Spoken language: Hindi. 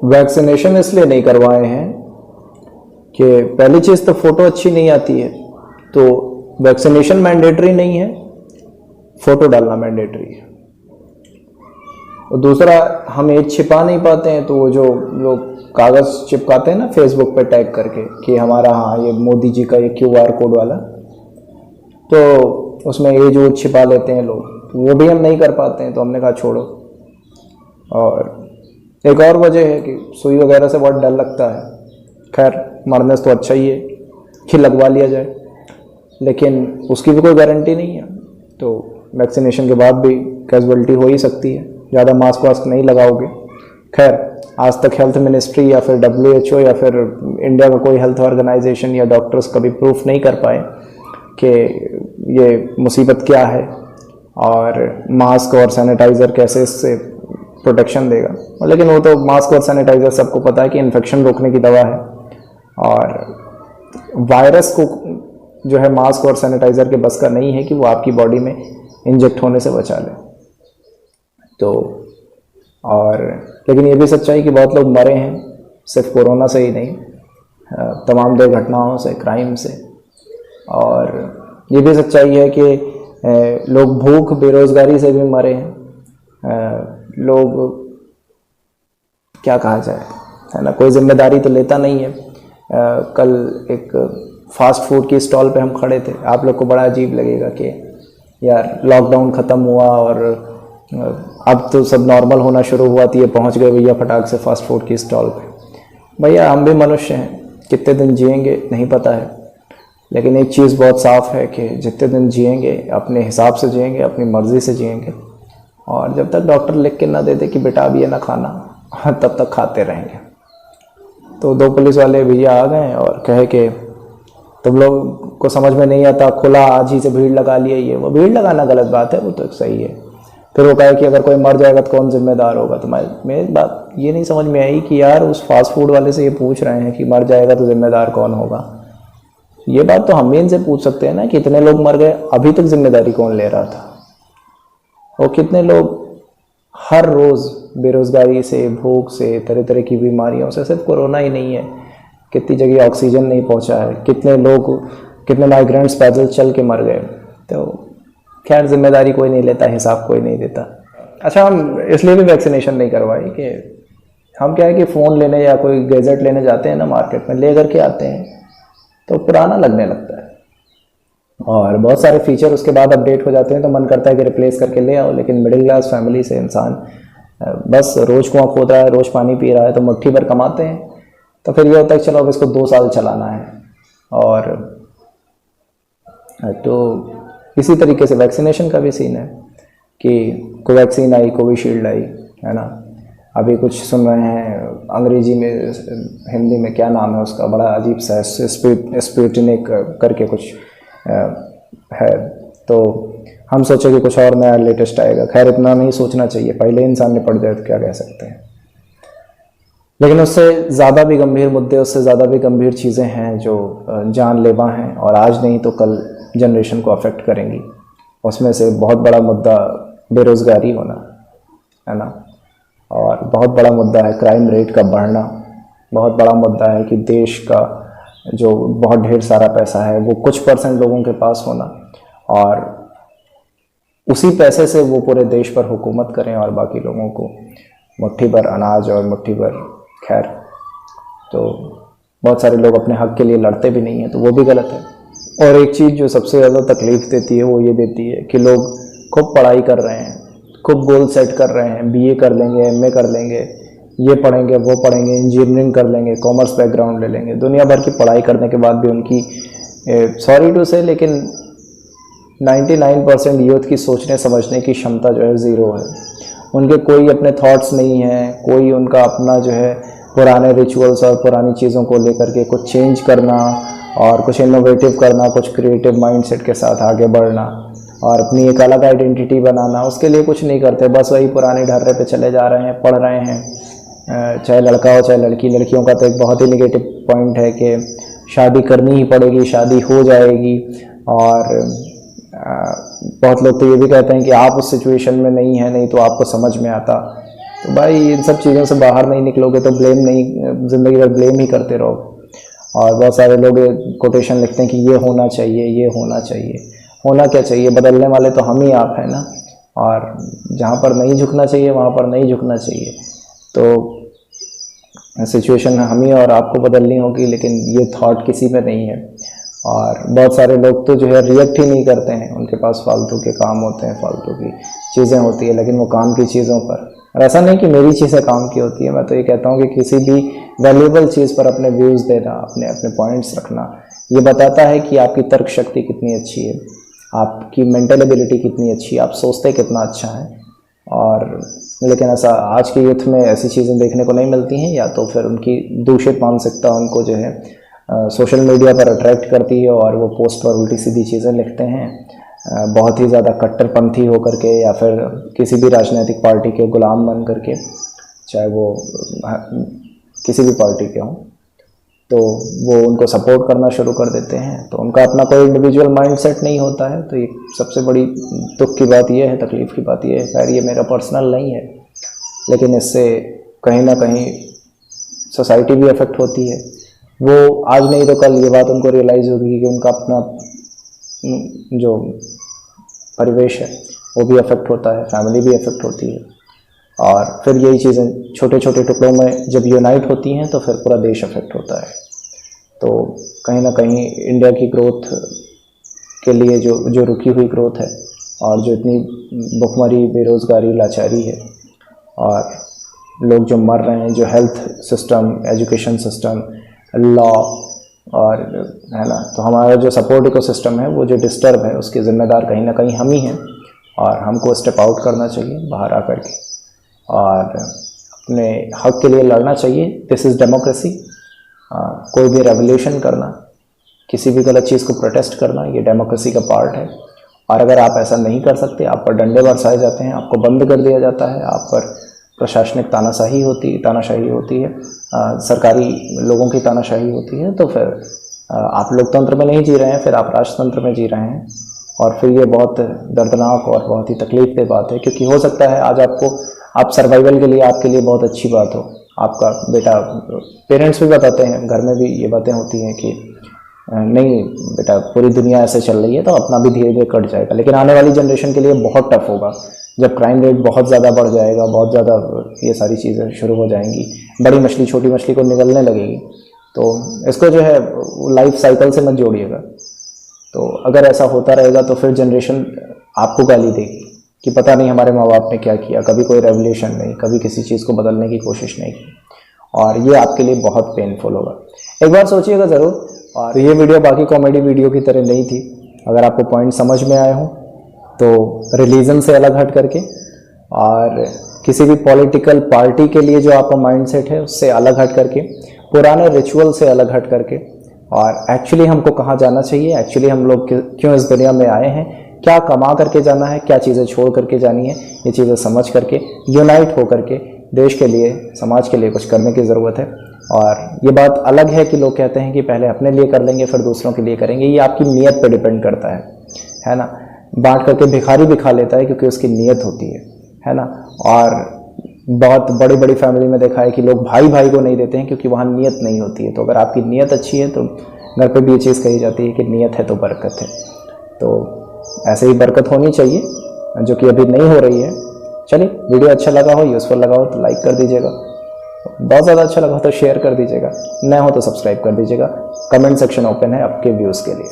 वैक्सीनेशन इसलिए नहीं करवाए हैं कि पहली चीज़ तो फ़ोटो अच्छी नहीं आती है, तो वैक्सीनेशन मैंडेटरी नहीं है, फ़ोटो डालना मैंडेटरी है। और दूसरा, हम एज छिपा नहीं पाते हैं, तो वो जो लोग कागज़ चिपकाते हैं ना फेसबुक पे टैग करके कि हमारा हाँ ये मोदी जी का ये QR कोड वाला, तो उसमें एज वो छिपा लेते हैं लोग, तो वो भी हम नहीं कर पाते हैं, तो हमने कहा छोड़ो। और एक और वजह है कि सुई वगैरह से बहुत डर लगता है। खैर मरने से तो अच्छा ही है कि लगवा लिया जाए, लेकिन उसकी भी कोई गारंटी नहीं है, तो वैक्सीनेशन के बाद भी कैजुअलिटी हो ही सकती है। ज़्यादा मास्क वास्क नहीं लगाओगे। खैर आज तक हेल्थ मिनिस्ट्री या फिर WHO या फिर इंडिया का कोई हेल्थ ऑर्गेनाइजेशन या डॉक्टर्स कभी प्रूफ नहीं कर पाए कि ये मुसीबत क्या है और मास्क और सैनिटाइज़र कैसे इससे प्रोटेक्शन देगा। लेकिन वो तो मास्क और सैनिटाइज़र सबको पता है कि इन्फेक्शन रोकने की दवा है, और वायरस को जो है मास्क और सैनिटाइज़र के बस का नहीं है कि वो आपकी बॉडी में इंजेक्ट होने से बचा ले। तो और लेकिन ये भी सच्चाई कि बहुत लोग मरे हैं, सिर्फ कोरोना से ही नहीं, तमाम दुर्घटनाओं से, क्राइम से। और ये भी सच्चाई है कि लोग भूख बेरोज़गारी से भी मरे हैं। लोग क्या कहा जाए, है ना, कोई जिम्मेदारी तो लेता नहीं है। कल एक फास्ट फूड की स्टॉल पे हम खड़े थे, आप लोग को बड़ा अजीब लगेगा कि यार लॉकडाउन ख़त्म हुआ और अब तो सब नॉर्मल होना शुरू हुआ, तो ये पहुंच गए भैया फटाक से फास्ट फूड की स्टॉल पे। भैया हम भी मनुष्य हैं, कितने दिन जिएंगे नहीं पता है, लेकिन एक चीज़ बहुत साफ़ है कि जितने दिन जिएंगे अपने हिसाब से जिएंगे, अपनी मर्ज़ी से जिएंगे, और जब तक डॉक्टर लिख के ना दे दे कि बेटा अब ये ना खाना, तब तक खाते रहेंगे। तो 2 पुलिस वाले भैया आ गए और कहे कि तुम लोग को समझ में नहीं आता, खुला आज ही से भीड़ लगा लिया। ये वो भीड़ लगाना गलत बात है, वो तो सही है। फिर वो कहे कि अगर कोई मर जाएगा तो कौन जिम्मेदार होगा। तो मेरी बात ये नहीं समझ में आई कि यार उस फास्ट फूड वाले से ये पूछ रहे हैं कि मर जाएगा तो जिम्मेदार कौन होगा। ये बात तो हम भी इनसे पूछ सकते हैं ना कि इतने लोग मर गए, अभी तक जिम्मेदारी कौन ले रहा था। और कितने लोग हर रोज़ बेरोज़गारी से, भूख से, तरह तरह की बीमारियों से, सिर्फ कोरोना ही नहीं है, कितनी जगह ऑक्सीजन नहीं पहुंचा है, कितने लोग, कितने माइग्रेंट्स पैदल चल के मर गए। तो खैर जिम्मेदारी कोई नहीं लेता, हिसाब कोई नहीं देता। अच्छा, हम इसलिए भी वैक्सीनेशन नहीं करवाई कि हम क्या है कि फ़ोन लेने या कोई गैजेट लेने जाते हैं ना मार्केट में, ले करके आते हैं तो पुराना लगने लगता है, और बहुत सारे फीचर उसके बाद अपडेट हो जाते हैं, तो मन करता है कि रिप्लेस करके ले आओ। लेकिन मिडिल क्लास फैमिली से इंसान बस रोज़ कुआं खोद रहा है, रोज़ पानी पी रहा है, तो मुट्ठी भर कमाते हैं, तो फिर ये होता है कि चलो अब इसको 2 साल चलाना है। और तो इसी तरीके से वैक्सीनेशन का भी सीन है कि कोवैक्सीन आई, कोविशील्ड आई, है ना। अभी कुछ सुन रहे हैं अंग्रेजी में, हिंदी में क्या नाम है उसका, बड़ा अजीब सा, स्पुतनिक करके कुछ है। तो हम सोचे कि कुछ और नया लेटेस्ट आएगा। खैर इतना नहीं सोचना चाहिए, पहले इंसान ने पड़ जाए तो क्या कह सकते हैं। लेकिन उससे ज़्यादा भी गंभीर मुद्दे, उससे ज़्यादा भी गंभीर चीज़ें हैं जो जानलेवा हैं और आज नहीं तो कल जनरेशन को अफेक्ट करेंगी। उसमें से बहुत बड़ा मुद्दा बेरोज़गारी होना, है ना, और बहुत बड़ा मुद्दा है क्राइम रेट का बढ़ना। बहुत बड़ा मुद्दा है कि देश का जो बहुत ढेर सारा पैसा है वो कुछ % लोगों के पास होना, और उसी पैसे से वो पूरे देश पर हुकूमत करें और बाकी लोगों को मुट्ठी भर अनाज और मुट्ठी भर। खैर, तो बहुत सारे लोग अपने हक के लिए लड़ते भी नहीं हैं, तो वो भी गलत है। और एक चीज़ जो सबसे ज़्यादा तकलीफ़ देती है वो ये देती है कि लोग खूब पढ़ाई कर रहे हैं, खूब गोल सेट कर रहे हैं, BA कर लेंगे, MA कर लेंगे, ये पढ़ेंगे, वो पढ़ेंगे, इंजीनियरिंग कर लेंगे, कॉमर्स बैकग्राउंड ले लेंगे। दुनिया भर की पढ़ाई करने के बाद भी उनकी, सॉरी टू से, लेकिन 99% यूथ की सोचने समझने की क्षमता जो है ज़ीरो है। उनके कोई अपने थॉट्स नहीं हैं, कोई उनका अपना जो है पुराने रिचुअल्स और पुरानी चीज़ों को लेकर के कुछ चेंज करना और कुछ इनोवेटिव करना, कुछ क्रिएटिव माइंडसेट के साथ आगे बढ़ना और अपनी एक अलग आइडेंटिटी बनाना, उसके लिए कुछ नहीं करते। बस वही पुराने ढर्रे पे चले जा रहे हैं, पढ़ रहे हैं, चाहे लड़का हो चाहे लड़की। लड़कियों का तो एक बहुत ही नेगेटिव पॉइंट है कि शादी करनी ही पड़ेगी, शादी हो जाएगी। और बहुत लोग तो ये भी कहते हैं कि आप उस सिचुएशन में नहीं है, नहीं तो आपको समझ में आता। तो भाई इन सब चीज़ों से बाहर नहीं निकलोगे तो ब्लेम नहीं, ज़िंदगी भर ब्लेम ही करते रहोगे। और बहुत सारे लोग कोटेशन लिखते हैं कि ये होना चाहिए, ये होना चाहिए। होना क्या चाहिए? बदलने वाले तो हम ही आप हैं ना। और जहाँ पर नहीं झुकना चाहिए वहाँ पर नहीं झुकना चाहिए। तो सिचुएशन हम ही और आपको बदलनी होगी, लेकिन ये थॉट किसी में नहीं है। और बहुत सारे लोग तो जो है रिएक्ट ही नहीं करते हैं, उनके पास फालतू के काम होते हैं, फालतू की चीज़ें होती है, लेकिन वो काम की चीज़ों पर। और ऐसा नहीं कि मेरी चीज़ें काम की होती है, मैं तो ये कहता हूँ कि किसी भी वैल्यूएबल चीज़ पर अपने व्यूज़ देना, अपने अपने पॉइंट्स रखना, ये बताता है कि आपकी तर्क शक्ति कितनी अच्छी है, आपकी मेंटल एबिलिटी कितनी अच्छी है, आप सोचते कितना अच्छा है। और लेकिन ऐसा आज के यूथ में ऐसी चीज़ें देखने को नहीं मिलती हैं, या तो फिर उनकी दूषित मानसिकता उनको जो है सोशल मीडिया पर अट्रैक्ट करती है और वो पोस्ट पर उल्टी सीधी चीज़ें लिखते हैं, बहुत ही ज़्यादा कट्टरपंथी होकर के, या फिर किसी भी राजनीतिक पार्टी के गुलाम बन करके, चाहे वो किसी भी पार्टी के हों, तो वो उनको सपोर्ट करना शुरू कर देते हैं। तो उनका अपना कोई इंडिविजुअल माइंडसेट नहीं होता है। तो ये सबसे बड़ी दुख की बात ये है, तकलीफ़ की बात ये है। खैर ये मेरा पर्सनल नहीं है, लेकिन इससे कहीं ना कहीं सोसाइटी भी अफेक्ट होती है। वो आज नहीं तो कल ये बात उनको रियलाइज़ होगी कि उनका अपना जो परिवेश है वो भी अफेक्ट होता है, फैमिली भी अफेक्ट होती है। और फिर यही चीज़ें छोटे छोटे टुकड़ों में जब यूनाइट होती हैं तो फिर पूरा देश अफेक्ट होता है। तो कहीं ना कहीं इंडिया की ग्रोथ के लिए जो रुकी हुई ग्रोथ है, और जो इतनी भुखमरी, बेरोज़गारी, लाचारी है, और लोग जो मर रहे हैं, जो health system, education system, law, और है ना, तो हमारा जो सपोर्ट इकोसिस्टम है वो जो डिस्टर्ब है, उसके ज़िम्मेदार कहीं ना कहीं हम ही हैं। और हमको स्टेप आउट करना चाहिए बाहर आकर के, और अपने हक के लिए लड़ना चाहिए। This is democracy. कोई भी रेवोल्यूशन करना, किसी भी गलत चीज़ को प्रोटेस्ट करना, ये डेमोक्रेसी का पार्ट है। और अगर आप ऐसा नहीं कर सकते, आप पर डंडे बरसाए जाते हैं, आपको बंद कर दिया जाता है, आप पर प्रशासनिक तानाशाही होती है, सरकारी लोगों की तानाशाही होती है, तो फिर आप लोकतंत्र में नहीं जी रहे हैं, फिर आप राजतंत्र में जी रहे हैं। और फिर ये बहुत दर्दनाक और बहुत ही तकलीफ दे बात है, क्योंकि हो सकता है आज आप सर्वाइवल के लिए, आपके लिए बहुत अच्छी बात हो, आपका बेटा, पेरेंट्स भी बताते हैं, घर में भी ये बातें होती हैं कि नहीं बेटा पूरी दुनिया ऐसे चल रही है तो अपना भी धीरे धीरे कट जाएगा। लेकिन आने वाली जनरेशन के लिए बहुत टफ होगा, जब क्राइम रेट बहुत ज़्यादा बढ़ जाएगा, बहुत ज़्यादा ये सारी चीज़ें शुरू हो जाएंगी, बड़ी मछली छोटी मछली को निगलने लगेगी। तो इसको जो है लाइफ साइकिल से मत जोड़िएगा। तो अगर ऐसा होता रहेगा तो फिर जनरेशन आपको गाली देगी कि पता नहीं हमारे माँ बाप ने क्या किया, कभी कोई रेवोल्यूशन नहीं, कभी किसी चीज़ को बदलने की कोशिश नहीं की। और ये आपके लिए बहुत पेनफुल होगा। एक बार सोचिएगा ज़रूर। और ये वीडियो बाकी कॉमेडी वीडियो की तरह नहीं थी। अगर आपको पॉइंट समझ में आए हों तो रिलीजन से अलग हट करके, और किसी भी पॉलिटिकल पार्टी के लिए जो आपका माइंडसेट है उससे अलग हट करके, पुराने रिचुअल से अलग हट करके, और एक्चुअली हमको कहाँ जाना चाहिए, एक्चुअली हम लोग क्यों इस दुनिया में आए हैं, क्या कमा करके जाना है, क्या चीज़ें छोड़ करके जानी है, ये चीज़ें समझ करके यूनाइट हो करके देश के लिए, समाज के लिए कुछ करने की ज़रूरत है। और ये बात अलग है कि लोग कहते हैं कि पहले अपने लिए कर लेंगे फिर दूसरों के लिए करेंगे। ये आपकी नीयत पे डिपेंड करता है ना। बांट करके भिखारी भी खा लेता है क्योंकि उसकी नीयत होती है ना। और बहुत बड़ी बड़ी फैमिली में देखा है कि लोग भाई भाई को नहीं देते हैं क्योंकि वहाँ नीयत नहीं होती है। तो अगर आपकी नीयत अच्छी है तो घर पे भी ये चीज़ कही जाती है कि नीयत है तो बरकत है। तो ऐसे ही बरकत होनी चाहिए, जो कि अभी नहीं हो रही है। चलिए, वीडियो अच्छा लगा हो, यूज़फुल लगा हो तो लाइक कर दीजिएगा, बहुत ज़्यादा अच्छा लगा हो तो शेयर कर दीजिएगा, नए हो तो सब्सक्राइब कर दीजिएगा। कमेंट सेक्शन ओपन है आपके व्यूज़ के लिए।